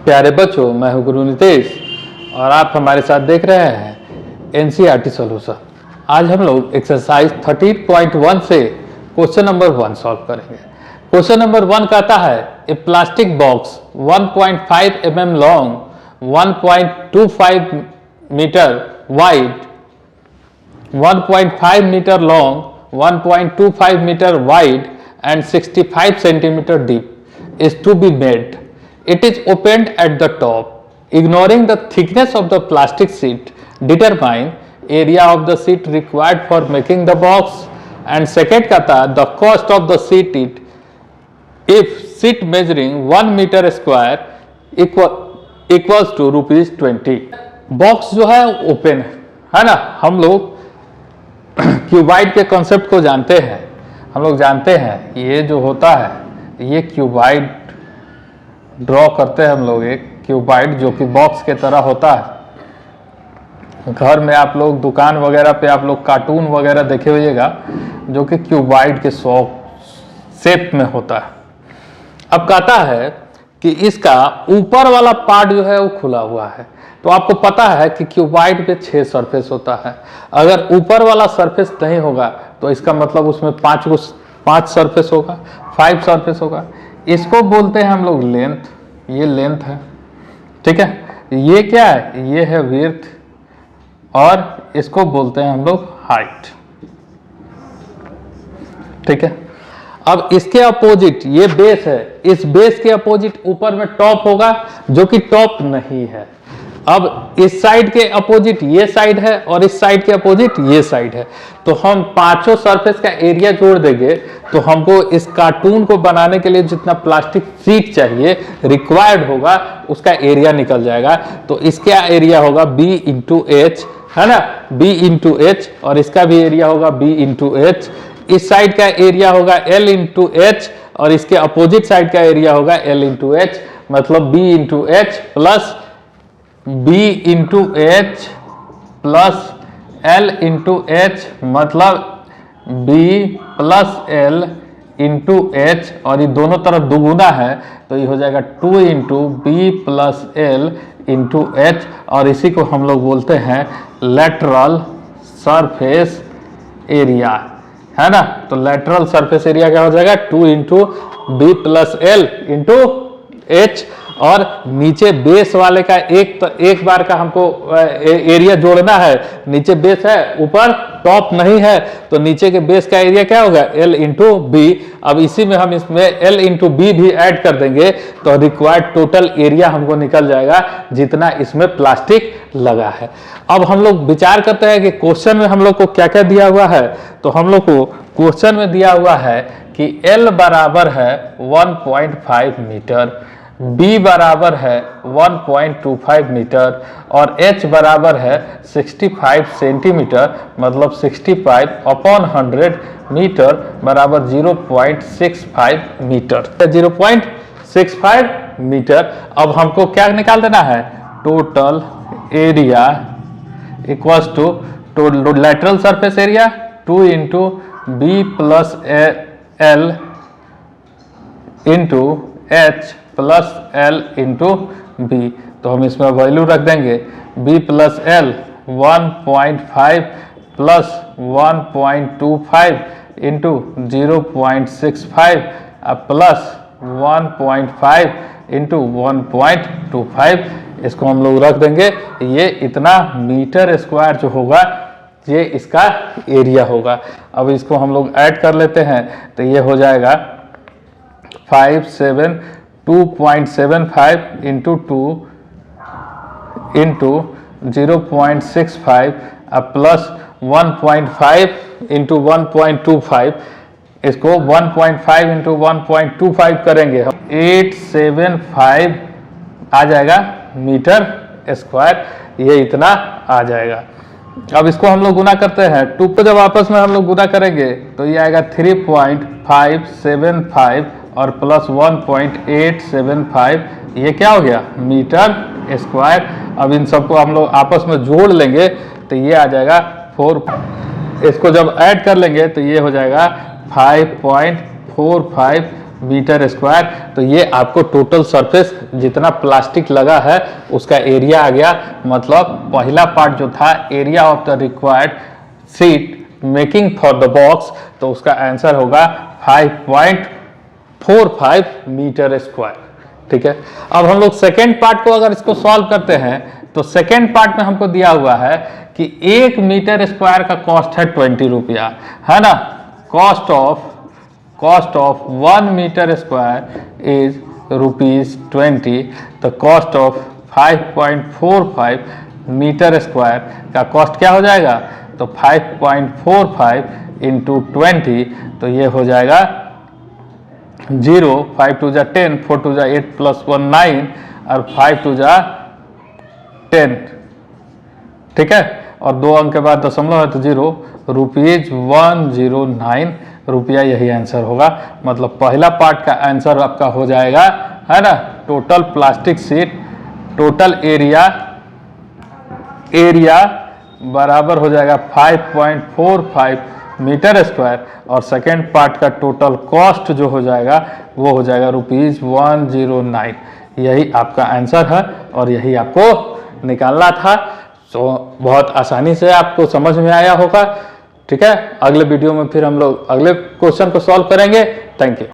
प्यारे बच्चों, मैं हूं गुरु नितेश और आप हमारे साथ देख रहे हैं एनसीईआरटी सॉल्यूशन। आज हम लोग एक्सरसाइज 13.1 से क्वेश्चन नंबर 1 सॉल्व करेंगे। क्वेश्चन नंबर 1 कहता है a plastic box 1.5 mm long, 1.25 metre wide, 1.5 metre long, 1.25 metre wide and 65 centimeter deep is to be made. It is opened at the top. Ignoring the thickness of the plastic sheet, determine area of the sheet required for making the box. And second कहता है the cost of the sheet if sheet measuring 1 meter square equals to ₹20. Box जो है open है ना। हम लोग cuboid के concept को जानते हैं। हम लोग जानते हैं ये जो होता है ये क्यूबाइड ड्रॉ करते हैं हम लोग, एक क्यूबाइड जो कि बॉक्स के तरह होता है। घर में आप लोग दुकान वगैरह पे आप लोग कार्टून वगैरह देखे होइएगा जो कि क्यूबाइड के शेप में होता है। अब कहता है कि इसका ऊपर वाला पार्ट जो है वो खुला हुआ है। तो आपको पता है कि क्यूबाइड पे 6 सरफेस होता है। अगर ऊपर वाला सरफेस नहीं होगा तो इसका मतलब उसमें 5 सरफेस होगा, 5 सरफेस होगा। इसको बोलते हैं हम लोग लेंथ। ये लेंथ है, ठीक है। ये क्या है? ये है विड्थ और इसको बोलते हैं हम लोग हाइट, ठीक है। अब इसके अपोजिट ये बेस है, इस बेस के अपोजिट ऊपर में टॉप होगा जो कि टॉप नहीं है। अब इस साइड के अपोजिट ये साइड है और इस साइड के अपोजिट ये साइड है। तो हम पांचों सरफेस का एरिया जोड़ देंगे तो हमको इस कार्टून को बनाने के लिए जितना प्लास्टिक शीट चाहिए रिक्वायर्ड होगा उसका एरिया निकल जाएगा। तो इसका एरिया होगा B इंटू एच, है ना, B इंटू एच, और इसका भी एरिया होगा B इंटू एच। इस साइड का एरिया होगा L इंटू एच और इसके अपोजिट साइड का एरिया होगा L इंटू एच, मतलब B into H plus B into H plus L into H, मतलब B plus L into H, और ये दोनों तरफ दुगुना है तो ये हो जाएगा 2 into B plus L into H, और इसी को हम लोग बोलते हैं लेटरल सरफेस एरिया, है ना। तो लेटरल सरफेस एरिया क्या हो जाएगा? 2 into B plus L into H, और नीचे बेस वाले का एक बार का हमको एरिया जोड़ना है। नीचे बेस है, ऊपर टॉप नहीं है, तो नीचे के बेस का एरिया क्या होगा? L into B. अब इसी में हम इसमें L इंटू बी भी ऐड कर देंगे तो रिक्वायर्ड टोटल एरिया हमको निकल जाएगा जितना इसमें प्लास्टिक लगा है। अब हम लोग विचार करते हैं कि क्वेश्चन में हम लोग को क्या क्या दिया हुआ है। तो हम लोग को क्वेश्चन में दिया हुआ है कि L बराबर है 1.5 मीटर, B बराबर है 1.25 मीटर और H बराबर है 65 सेंटीमीटर, मतलब 65 अपॉन 100 मीटर बराबर 0.65 मीटर, 0.65 मीटर। अब हमको क्या निकाल देना है? Total area equals to lateral surface area 2 into B plus L into H plus L into B। तो हम इसमें वैल्यू रख देंगे B plus L 1.5 plus 1.25 into 0.65 plus 1.5 into 1.25, इसको हम लोग रख देंगे। ये इतना मीटर स्क्वायर जो होगा ये इसका एरिया होगा। अब इसको हम लोग ऐड कर लेते हैं तो ये हो जाएगा 2.75 इंटू 2 इंटू 0.65 प्लस 1.5 इंटू 1.25, इसको 1.5 इंटू 1.25 करेंगे हम 875 आ जाएगा मीटर स्क्वायर। ये इतना आ जाएगा। अब इसको हम लोग गुना करते हैं, 2 को जब आपस में हम लोग गुना करेंगे तो ये आएगा 3.575 और प्लस 1.875, ये क्या हो गया? Metre square. अब इन सबको हम लोग आपस में जोड़ लेंगे तो ये आ जाएगा 4। इसको जब ऐड कर लेंगे तो ये हो जाएगा 5.45 मीटर स्क्वायर। तो ये आपको टोटल सरफेस जितना प्लास्टिक लगा है उसका एरिया आ गया। मतलब पहला पार्ट जो था area of the required sheet making for the box, तो उसका आंसर होगा 5.45 मीटर स्क्वायर। ठीक है, अब हम लोग सेकेंड पार्ट को अगर इसको सॉल्व करते हैं तो सेकेंड पार्ट में हमको दिया हुआ है कि 1 मीटर स्क्वायर का कॉस्ट है 20 रुपया, है ना। Cost of 1 metre square is ₹20। तो कॉस्ट ऑफ 5.45 मीटर स्क्वायर का कॉस्ट क्या हो जाएगा, तो 5.45 इंटू 20, तो ये हो जाएगा 0, 5 2 जा 10, 4 2 जा 8 प्लस 1 9 और 5 2 जा 10। ठीक है, और 2 अंक के बाद दशमलव है तो 0, ₹109 रुपया, यही आंसर होगा। मतलब पहला पार्ट का आंसर आपका हो जाएगा, है ना, total plastic sheet total area बराबर हो जाएगा 5.45 मीटर स्क्वायर, और सेकेंड पार्ट का टोटल कॉस्ट जो हो जाएगा वो हो जाएगा ₹109। यही आपका आंसर है और यही आपको निकालना था। तो बहुत आसानी से आपको समझ में आया होगा। ठीक है, अगले वीडियो में फिर हम लोग अगले क्वेश्चन को सॉल्व करेंगे। Thank you.